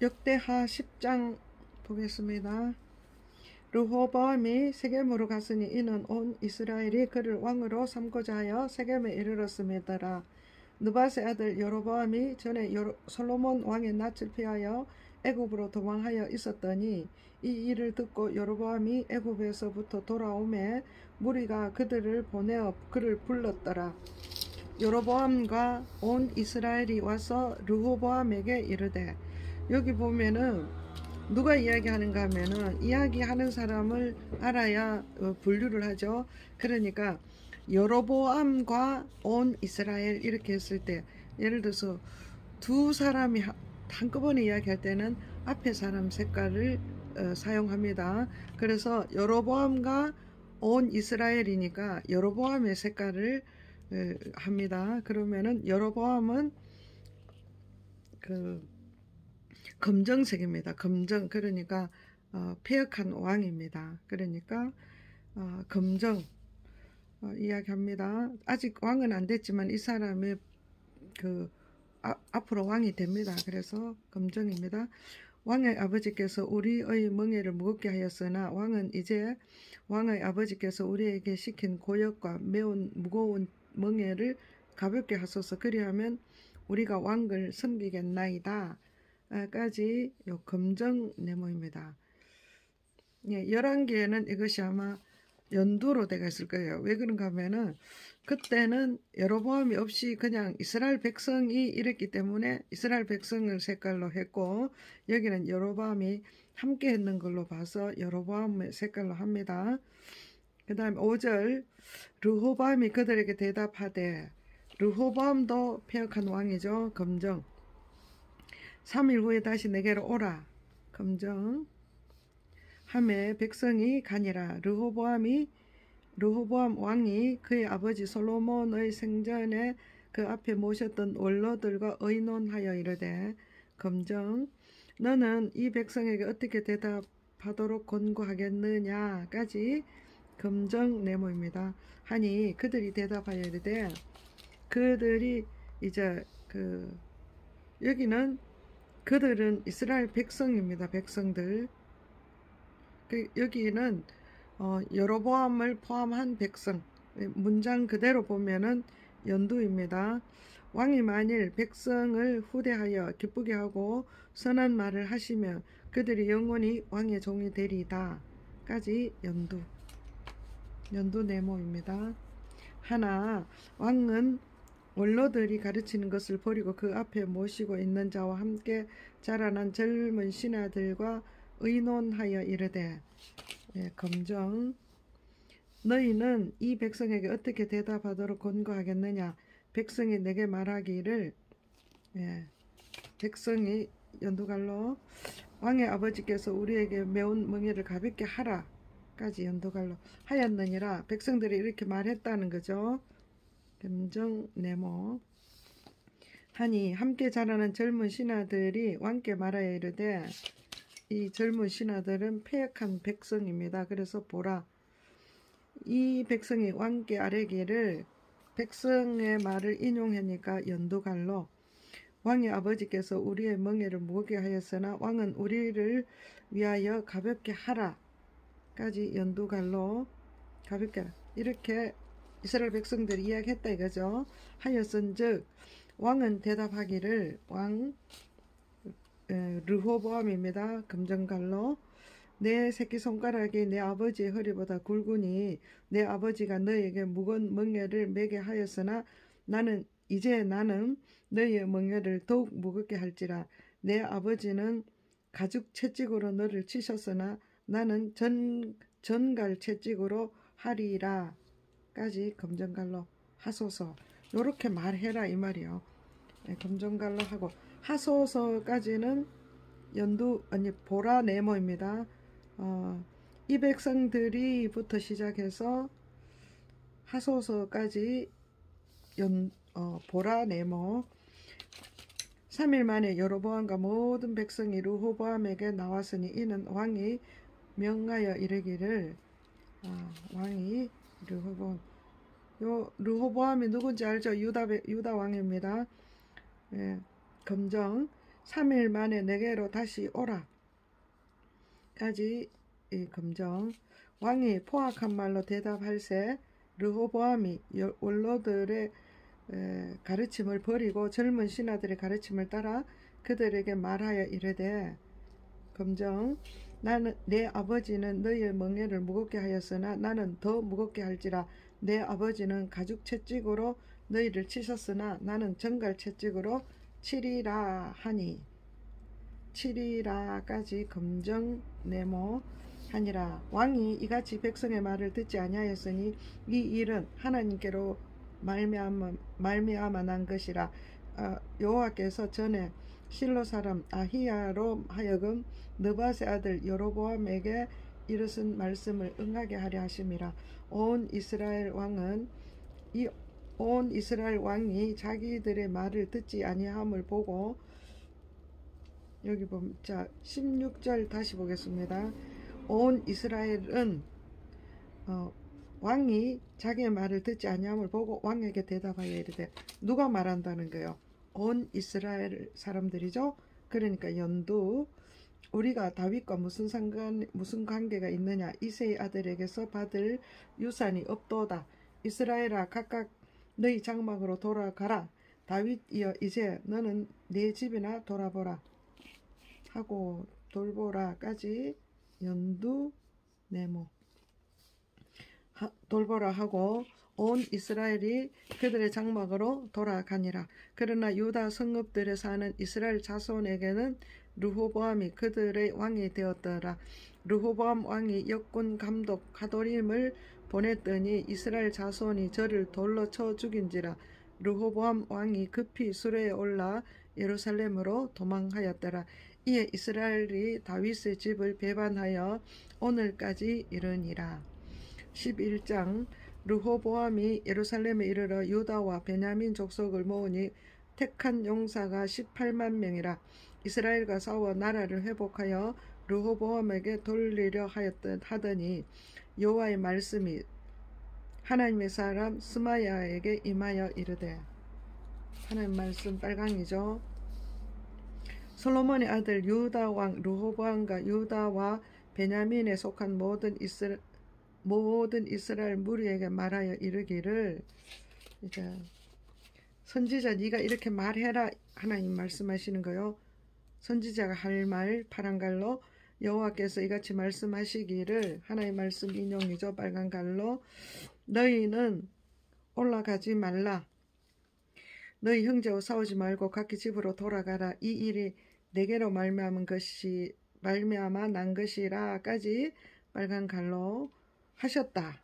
역대하 10장 보겠습니다. 르호보암이 세겜으로 갔으니 이는 온 이스라엘이 그를 왕으로 삼고자 하여 세겜에 이르렀음이더라. 느밧의 아들 여로보암이 전에 솔로몬 왕의 낯을 피하여 애굽으로 도망하여 있었더니 이 일을 듣고 여로보암이 애굽에서부터 돌아오매 무리가 그들을 보내어 그를 불렀더라. 여로보암과 온 이스라엘이 와서 르호보암에게 이르되, 여기 보면은 누가 이야기하는가 하면은 이야기하는 사람을 알아야 분류를 하죠. 그러니까 여로보암과 온 이스라엘 이렇게 했을 때, 예를 들어서 두 사람이 한꺼번에 이야기할 때는 앞에 사람 색깔을 사용합니다. 그래서 여로보암과 온 이스라엘이니까 여로보암의 색깔을 합니다. 그러면은 여로보암은 검정색입니다. 검정, 그러니까 패역한 왕입니다. 그러니까 검정 이야기합니다. 아직 왕은 안 됐지만 이 사람이 앞으로 왕이 됩니다. 그래서 검정입니다. 왕의 아버지께서 우리의 멍에를 무겁게 하였으나 왕은 이제 왕의 아버지께서 우리에게 시킨 고역과 매우 무거운 멍에를 가볍게 하소서. 그리하면 우리가 왕을 섬기겠나이다 까지 요 검정 네모입니다. 예, 11개는 이것이 아마 연두로 되어 있을 거예요. 왜 그런가 하면은 그때는 여로보암이 없이 그냥 이스라엘 백성이 이랬기 때문에 이스라엘 백성을 색깔로 했고, 여기는 여로보암이 함께 했는 걸로 봐서 여로보암의 색깔로 합니다. 그 다음에 5절, 르호보암이 그들에게 대답하되, 르호보암도 패역한 왕이죠. 검정. 3일 후에 다시 내게로 오라. 검정. 하매 백성이 가니라. 르호보암 왕이 그의 아버지 솔로몬의 생전에 그 앞에 모셨던 원로들과 의논하여 이르되, 검정. 너는 이 백성에게 어떻게 대답하도록 권고하겠느냐까지 검정 네모입니다. 하니 그들이 대답하여 이르되, 그들이 이제 여기는 그들은 이스라엘 백성입니다. 백성들. 여기는 여로보암을 포함한 백성. 문장 그대로 보면은 연두입니다. 왕이 만일 백성을 후대하여 기쁘게 하고 선한 말을 하시며 그들이 영원히 왕의 종이 되리다 까지 연두 네모입니다. 하나, 왕은 원로들이 가르치는 것을 버리고 그 앞에 모시고 있는 자와 함께 자라난 젊은 신하들과 의논하여 이르되, 검정. 너희는 이 백성에게 어떻게 대답하도록 권고하겠느냐. 백성이 내게 말하기를, 백성이 연두갈로 왕의 아버지께서 우리에게 매운 멍에를 가볍게 하라 까지 연두갈로 하였느니라. 백성들이 이렇게 말했다는 거죠. 검정 네모. 하니 함께 자라는 젊은 신하들이 왕께 말하여 이르되, 이 젊은 신하들은 패역한 백성입니다. 그래서 보라, 이 백성이 왕께 아뢰기를, 백성의 말을 인용하니까 연두갈로 왕의 아버지께서 우리의 멍에를 무겁게 하였으나 왕은 우리를 위하여 가볍게 하라 까지 연두갈로 가볍게 하라. 이렇게 이스라엘 백성들이 이야기했다 이거죠. 하였은즉 왕은 대답하기를, 왕 르호보암입니다. 검정갈로 내 새끼손가락이 내 아버지의 허리보다 굵으니 내 아버지가 너에게 무거운 멍에를 매게 하였으나 나는 너희의 멍에를 더욱 무겁게 할지라. 내 아버지는 가죽 채찍으로 너를 치셨으나 나는 전갈 채찍으로 하리라 까지 검정갈로 하소서. 요렇게 말해라 이 말이요. 검정갈로 하고, 하소서까지는 보라 네모입니다. 이 백성들이부터 시작해서 하소서까지 보라 네모. 3일 만에 여로보암과 모든 백성이 르호보암에게 나왔으니 이는 왕이 명하여 이르기를, 왕이 르호보암이 누군지 알죠? 유다 왕입니다. 검정. 3일 만에 내게로 다시 오라 까지 이 검정. 왕이 포악한 말로 대답할세 르호보암이 원로들의 가르침을 버리고 젊은 신하들의 가르침을 따라 그들에게 말하여 이르되 검정. 나는 내 아버지는 너희의 멍에를 무겁게 하였으나 나는 더 무겁게 할지라. 내 아버지는 가죽 채찍으로 너희를 치셨으나 나는 정갈 채찍으로 치리라 하니. 치리라까지 검정 네모 하니라. 왕이 이같이 백성의 말을 듣지 아니하였으니 이 일은 하나님께로 말미암아 난 것이라. 여호와께서 전에 실로 사람 아히야로 하여금 느밧의 아들 여로보암에게 이르신 말씀을 응하게 하려 하심이라. 온 이스라엘 왕이 자기들의 말을 듣지 아니함을 보고 여기 보면 자 16절 다시 보겠습니다. 온 이스라엘은 왕이 자기의 말을 듣지 아니함을 보고 왕에게 대답하여 이르되 누가 말한다는 거예요? 온 이스라엘 사람들이죠. 그러니까 연두 우리가 다윗과 무슨 관계가 있느냐? 이새의 아들에게서 받을 유산이 없도다. 이스라엘아 각각 너희 장막으로 돌아가라. 다윗이여 이제 너는 네 집이나 돌아보라 하고 돌보라까지 연두 네모 돌보라 하고 온 이스라엘이 그들의 장막으로 돌아가니라. 그러나 유다 성읍들에 사는 이스라엘 자손에게는 르호보암이 그들의 왕이 되었더라. 르호보암 왕이 역군 감독 하도림을 보냈더니 이스라엘 자손이 저를 돌로 쳐 죽인지라. 르호보암 왕이 급히 수레에 올라 예루살렘으로 도망하였더라. 이에 이스라엘이 다윗의 집을 배반하여 오늘까지 이르니라. 11장. 르호보암이 예루살렘에 이르러 유다와 베냐민 족속을 모으니 택한 용사가 18만 명이라. 이스라엘과 싸워 나라를 회복하여 르호보암에게 돌리려 하더니 여호와의 말씀이 하나님의 사람 스마야에게 임하여 이르되. 하나님 말씀 빨강이죠. 솔로몬의 아들 유다 왕 르호보암과 유다와 베냐민에 속한 모든 이스라엘 무리에게 말하여 이르기를 이제 선지자 네가 이렇게 말해라 하나님 말씀하시는 거요. 선지자가 할 말 파란 갈로 여호와께서 이같이 말씀하시기를 하나님 말씀 인용이죠. 빨간 갈로 너희는 올라가지 말라. 너희 형제와 싸우지 말고 각기 집으로 돌아가라. 이 일이 내게로 말미암아 난 것이라까지 빨간 갈로 하셨다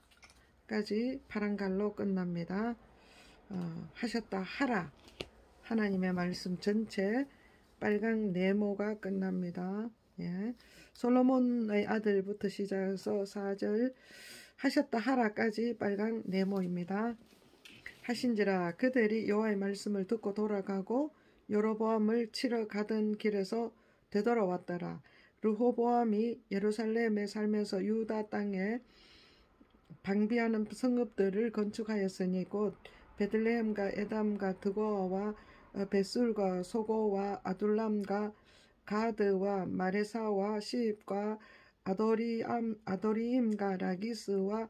까지 파란 갈로 끝납니다. 하셨다 하라 하나님의 말씀 전체 빨간 네모가 끝납니다. 예. 솔로몬의 아들부터 시작해서 4절 하셨다 하라까지 빨간 네모입니다. 하신지라 그들이 여호와의 말씀을 듣고 돌아가고 여로보암을 치러 가던 길에서 되돌아왔더라. 르호보암이 예루살렘에 살면서 유다 땅에 방비하는 성읍들을 건축하였으니 곧 베들레헴과 에담과 드고아와 벳술과 소고와 아둘람과 가드와 마레사와 시입과 아도리임과 라기스와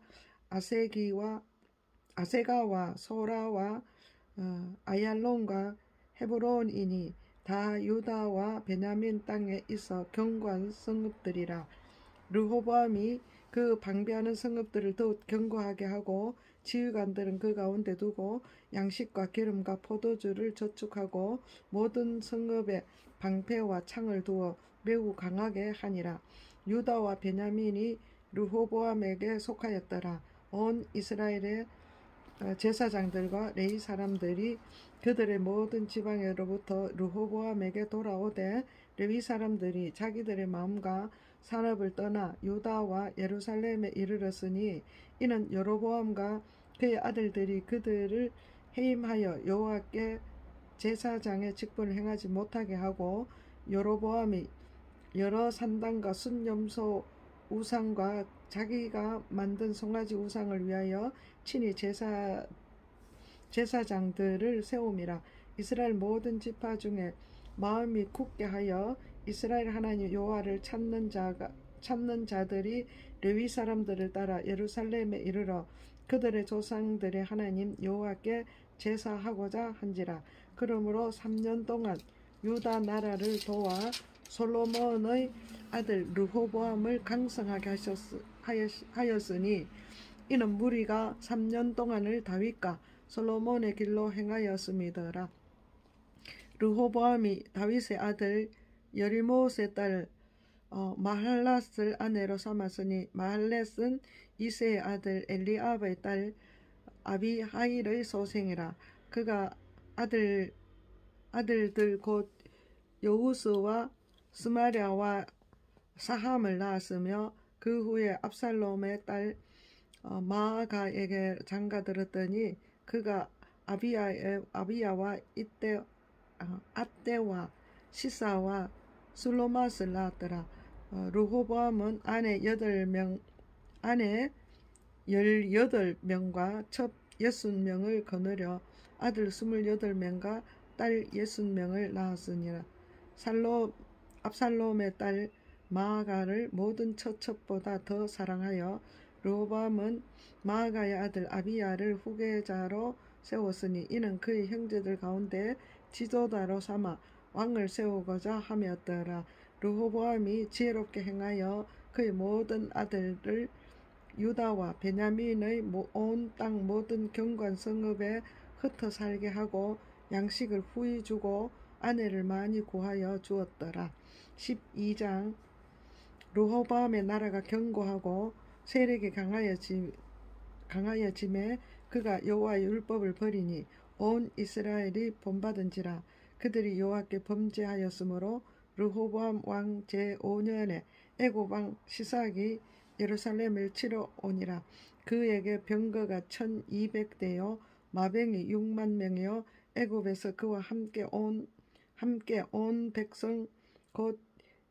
아세가와 소라와 아얄론과 헤브론이니 다 유다와 베냐민 땅에 있어 견고한 성읍들이라. 르호보암이 그 방비하는 성읍들을 더욱 견고하게 하고 지휘관들은 그 가운데 두고 양식과 기름과 포도주를 저축하고 모든 성읍에 방패와 창을 두어 매우 강하게 하니라. 유다와 베냐민이 르호보암에게 속하였더라. 온 이스라엘의 제사장들과 레위 사람들이 그들의 모든 지방에로부터 르호보암에게 돌아오되 레위 사람들이 자기들의 마음과 산업을 떠나 유다와 예루살렘에 이르렀으니 이는 여로보암과 그의 아들들이 그들을 해임하여 여호와께 제사장의 직분을 행하지 못하게 하고 여로보암이 여러 산당과 순염소 우상과 자기가 만든 송아지 우상을 위하여 친히 제사장들을 세움이라. 이스라엘 모든 지파 중에 마음이 굳게 하여 이스라엘 하나님 여호와를 찾는 자들이 레위 사람들을 따라 예루살렘에 이르러 그들의 조상들의 하나님 여호와께 제사하고자 한지라. 그러므로 3년 동안 유다 나라를 도와 솔로몬의 아들 르호보암을 강성하게 하였으니 이는 무리가 3년 동안을 다윗과 솔로몬의 길로 행하였음이더라. 르호보암이 다윗의 아들 여리못의 딸 마할랏을 아내로 삼았으니 마할렛은 이새의 아들 엘리압의 딸 아비하일의 소생이라. 그가 아들들 곧 여우스와 스마랴와 사함을 낳았으며 그 후에 압살롬의 딸 마아가에게 장가들었더니 그가 아비야와 앗대와 시사와 술로맛을 낳았더라. 르호보암은 아내 18명과 첩 60명을 거느려 아들 28명과 딸 60명을 낳았으니라. 압살롬의 딸 마아가를 모든 처첩보다 더 사랑하여 르호보암은 마아가의 아들 아비야를 후계자로 세웠으니 이는 그의 형제들 가운데 지도자로 삼아 왕을 세우고자 함이었더라. 르호보암이 지혜롭게 행하여 그의 모든 아들을 유다와 베냐민의 온 땅 모든 경관 성읍에 흩어 살게 하고 양식을 후히 주고 아내를 많이 구하여 주었더라. 12장. 르호보암의 나라가 견고하고 세력이 강하여짐에 그가 여호와의 율법을 버리니 온 이스라엘이 본받은지라. 그들이 여호와께 범죄하였으므로 르호보암 왕 제5년에 애굽 왕 시삭이 예루살렘을 치러 오니라. 그에게 병거가 1200대요 마병이 6만 명이요 애굽에서 그와 함께 온 백성 곧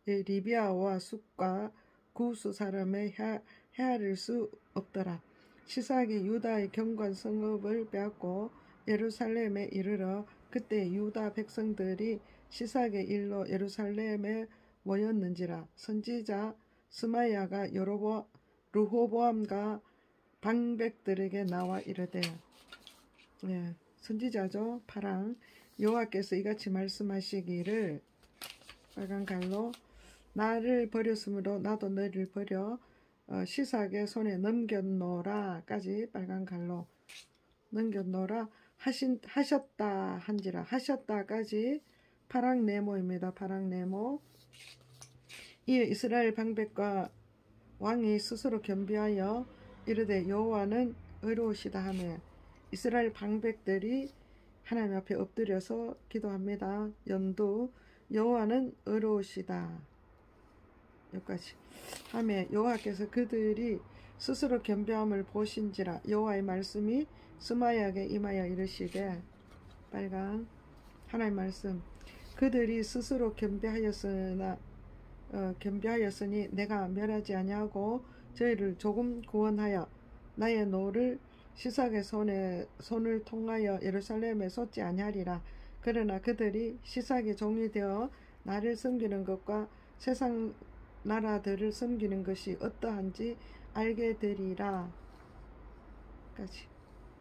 리비아와 숫과 구스 사람의 헤아릴 수 없더라. 시삭이 유다의 경관 성읍을 빼앗고 예루살렘에 이르러 그때 유다 백성들이 시삭의 일로 예루살렘에 모였는지라. 선지자 스마야가 르호보암과 방백들에게 나와 이르되, 선지자죠. 파랑. 여호와께서 이같이 말씀하시기를, 빨간 갈로, 나를 버렸으므로 나도 너를 버려 시삭의 손에 넘겼노라까지 빨간 갈로 넘겼노라 하셨다 한지라. 하셨다까지 파랑 네모입니다. 파랑 네모. 이에 이스라엘 방백과 왕이 스스로 겸비하여 이르되 여호와는 의로우시다 하며 이스라엘 방백들이 하나님 앞에 엎드려서 기도합니다. 연두. 여호와는 의로우시다. 여기까지 하며 여호와께서 그들이 스스로 겸비함을 보신지라. 여호와의 말씀이 스마야에게 임하여 이르시되, 빨강 하나님 말씀. 그들이 스스로 겸비하였으니 내가 멸하지 아니하고 저희를 조금 구원하여 나의 노를 시삭의 손을 통하여 예루살렘에 쏟지 아니하리라. 그러나 그들이 시삭의 종이 되어 나를 섬기는 것과 세상 나라들을 섬기는 것이 어떠한지 알게 되리라 까지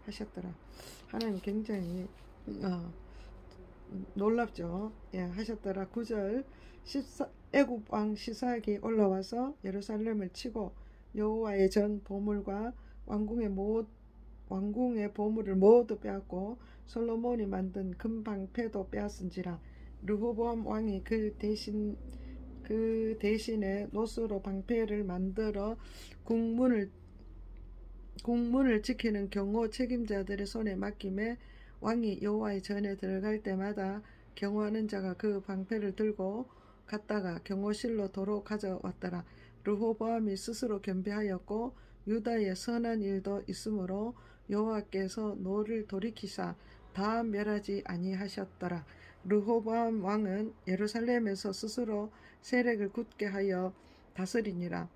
하셨더라. 하나님 굉장히 놀랍죠. 하셨더라. 9절. 애굽 왕 시삭이 올라와서 예루살렘을 치고 여호와의 전 보물과 왕궁의 보물을 모두 빼앗고 솔로몬이 만든 금 방패도 빼앗은지라. 르호보암 왕이 그 대신에 노스로 방패를 만들어 국문을 지키는 경호 책임자들의 손에 맡김에 왕이 여호와의 전에 들어갈 때마다 경호하는 자가 그 방패를 들고 갔다가 경호실로 도로 가져왔더라. 르호보암이 스스로 겸비하였고 유다의 선한 일도 있으므로 여호와께서 노를 돌이키사 다 멸하지 아니하셨더라. 르호보암 왕은 예루살렘에서 스스로 세력을 굳게 하여 다스리니라.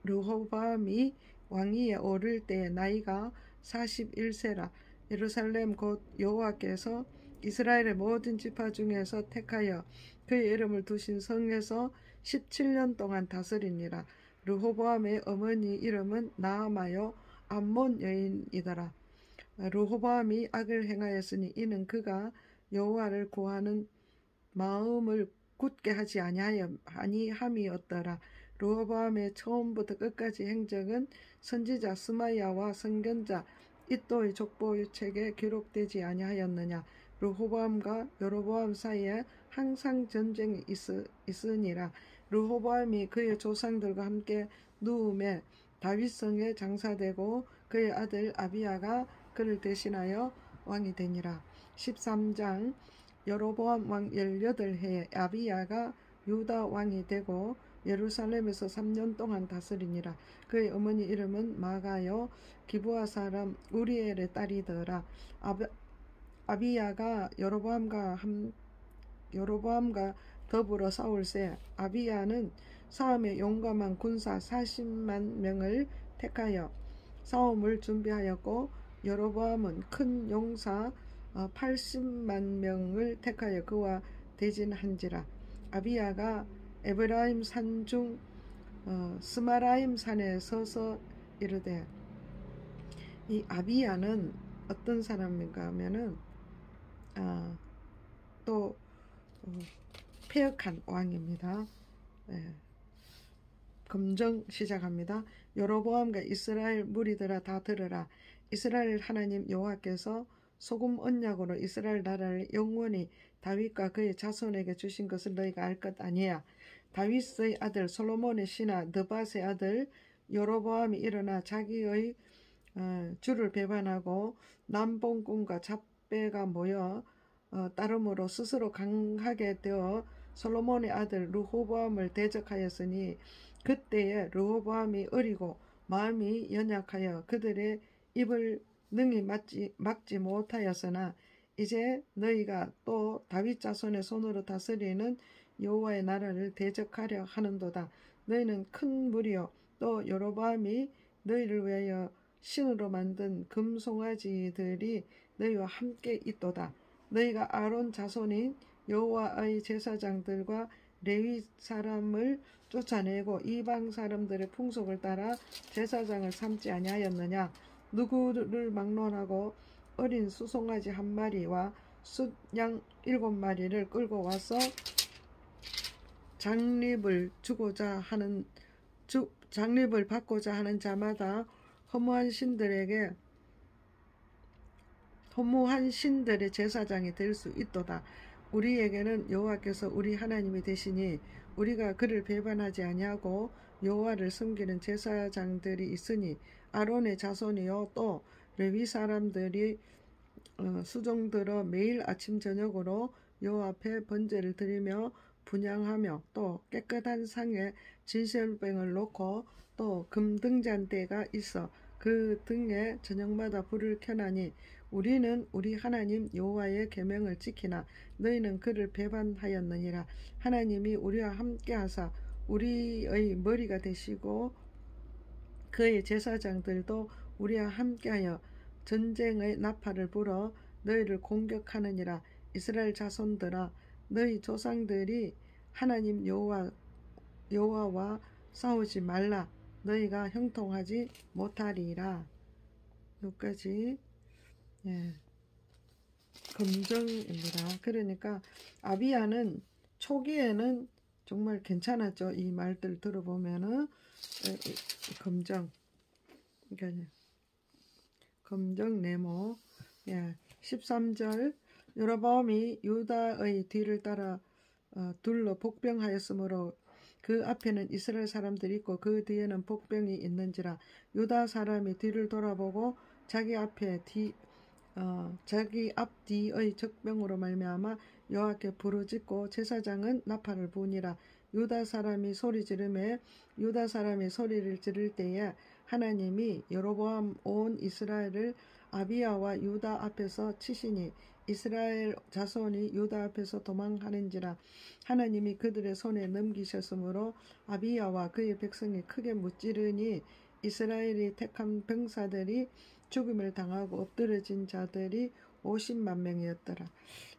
르호보암이 왕위에 오를 때의 나이가 41세라. 예루살렘 곧 여호와께서 이스라엘의 모든 지파 중에서 택하여 그의 이름을 두신 성에서 17년 동안 다스리니라. 르호보암의 어머니 이름은 나아마요 암몬 여인이더라. 르호보암이 악을 행하였으니 이는 그가 여호와를 구하는 마음을 굳게 하지 아니함이었더라. 르호보암의 처음부터 끝까지 행적은 선지자 스마야와 선견자 이도의 족보책에 기록되지 아니하였느냐. 르호보암과 여로보암 사이에 항상 전쟁이 있으니라. 르호보암이 그의 조상들과 함께 누움에 다윗성에 장사되고 그의 아들 아비야가 그를 대신하여 왕이 되니라. 13장 여로보암 왕 18해에 아비야가 유다 왕이 되고 예루살렘에서 3년 동안 다스리니라. 그의 어머니 이름은 마가요 기브아 사람 우리엘의 딸이더라. 아비야가 여로보암과 더불어 싸울새 아비야는 싸움에 용감한 군사 40만 명을 택하여 싸움을 준비하였고 여로보암은 큰 용사 80만 명을 택하여 그와 대진한지라. 아비야가 에브라임 산중 스마라임 산에 서서 이르되, 이 아비야는 어떤 사람인가 하면은 또 패역한 왕입니다. 검정 시작합니다. 여로보암과 이스라엘 무리들아 다 들으라. 이스라엘 하나님 여호와께서 소금 언약으로 이스라엘 나라를 영원히 다윗과 그의 자손에게 주신 것을 너희가 알 것 아니야. 다윗의 아들 솔로몬의 신하 느밧의 아들 여로보암이 일어나 자기의 주를 배반하고 남봉꾼과 잡배가 모여 따름으로 스스로 강하게 되어 솔로몬의 아들 르호보암을 대적하였으니 그때에 르호보암이 어리고 마음이 연약하여 그들의 입을 능히 막지 못하였으나 이제 너희가 또 다윗 자손의 손으로 다스리는 여호와의 나라를 대적하려 하는도다. 너희는 큰 무리요 또 여로보암이 너희를 위하여 신으로 만든 금송아지들이 너희와 함께 있도다. 너희가 아론 자손인 여호와의 제사장들과 레위 사람을 쫓아내고 이방 사람들의 풍속을 따라 제사장을 삼지 아니하였느냐. 누구를 막론하고 어린 수송아지 1마리와 숫양 7마리를 끌고 와서 장립을 받고자 하는 자마다 허무한 신들의 제사장이 될 수 있도다. 우리에게는 여호와께서 우리 하나님이 되시니 우리가 그를 배반하지 아니하고 여호와를 섬기는 제사장들이 있으니 아론의 자손이요 또 레위 사람들이 수종들어 매일 아침 저녁으로 여호와 앞에 번제를 드리며 분향하며 또 깨끗한 상에 진설병을 놓고 또 금등잔대가 있어 그 등에 저녁마다 불을 켜나니 우리는 우리 하나님 여호와의 계명을 지키나 너희는 그를 배반하였느니라. 하나님이 우리와 함께하사 우리의 머리가 되시고 그의 제사장들도 우리와 함께하여 전쟁의 나팔을 불어 너희를 공격하느니라. 이스라엘 자손들아 너희 조상들이 하나님 여호와와 싸우지 말라. 너희가 형통하지 못하리라. 여기까지 검정입니다. 그러니까 아비야는 초기에는 정말 괜찮았죠. 이 말들 들어보면은 검정, 그러니까 검정 네모. 13절 여로보암이 유다의 뒤를 따라 둘러 복병하였으므로 그 앞에는 이스라엘 사람들이 있고 그 뒤에는 복병이 있는지라. 유다 사람이 뒤를 돌아보고 자기 앞뒤의 적병으로 말미암아 여호와께 부르짖고 제사장은 나팔을 부니라. 유다 사람이 소리 지르매 유다 사람이 소리를 지를 때에 하나님이 여로보암 온 이스라엘을 아비야와 유다 앞에서 치시니 이스라엘 자손이 유다 앞에서 도망하는지라. 하나님이 그들의 손에 넘기셨으므로 아비야와 그의 백성이 크게 무찌르니 이스라엘이 택한 병사들이 죽음을 당하고 엎드러진 자들이 50만 명이었더라.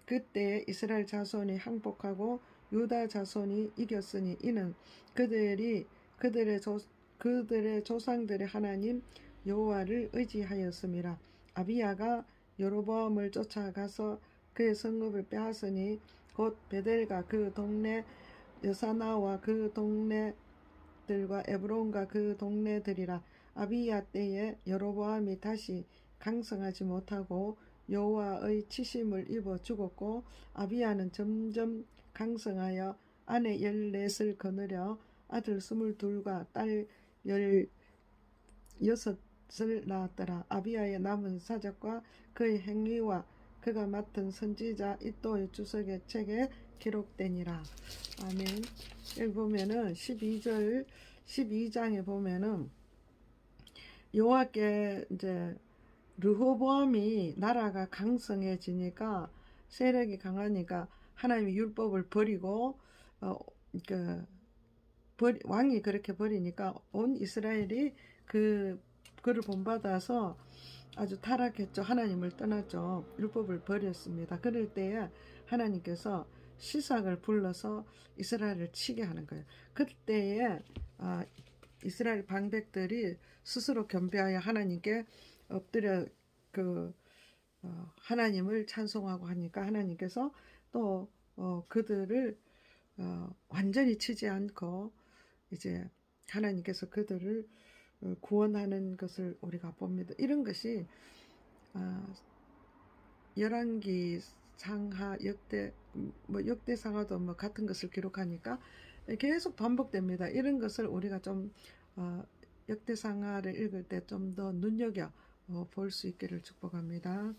그때 이스라엘 자손이 항복하고 유다 자손이 이겼으니 이는 그들의 조상들의 하나님 여호와를 의지하였음이라. 아비야가 여로보암을 쫓아가서 그의 성읍을 빼앗으니 곧 베델과 그 동네, 여사나와 그 동네들과 에브론과 그 동네들이라. 아비야 때에 여로보암이 다시 강성하지 못하고 여호와의 치심을 입어 죽었고, 아비야는 점점 강성하여 아내 14을 거느려 아들 22과 딸 16을 낳았더라. 아비야의 남은 사적과 그의 행위와 그가 맡은 선지자 이또의 주석의 책에 기록되니라. 아멘. 여기 보면은 12장에 보면은 여호와께 이제 르호보암이 나라가 강성해지니까, 세력이 강하니까 하나님의 율법을 버리고 왕이 그렇게 버리니까 온 이스라엘이 그를 본받아서 아주 타락했죠. 하나님을 떠났죠. 율법을 버렸습니다. 그럴 때에 하나님께서 시삭을 불러서 이스라엘을 치게 하는 거예요. 그때에 이스라엘 방백들이 스스로 겸비하여 하나님께 엎드려 하나님을 찬송하고 하니까 하나님께서 또 그들을 완전히 치지 않고 이제 하나님께서 그들을 구원하는 것을 우리가 봅니다. 이런 것이 열왕기 상하 역대상하도 같은 것을 기록하니까 계속 반복됩니다. 이런 것을 우리가 좀 역대상하를 읽을 때 좀 더 눈여겨 볼 수 있기를 축복합니다.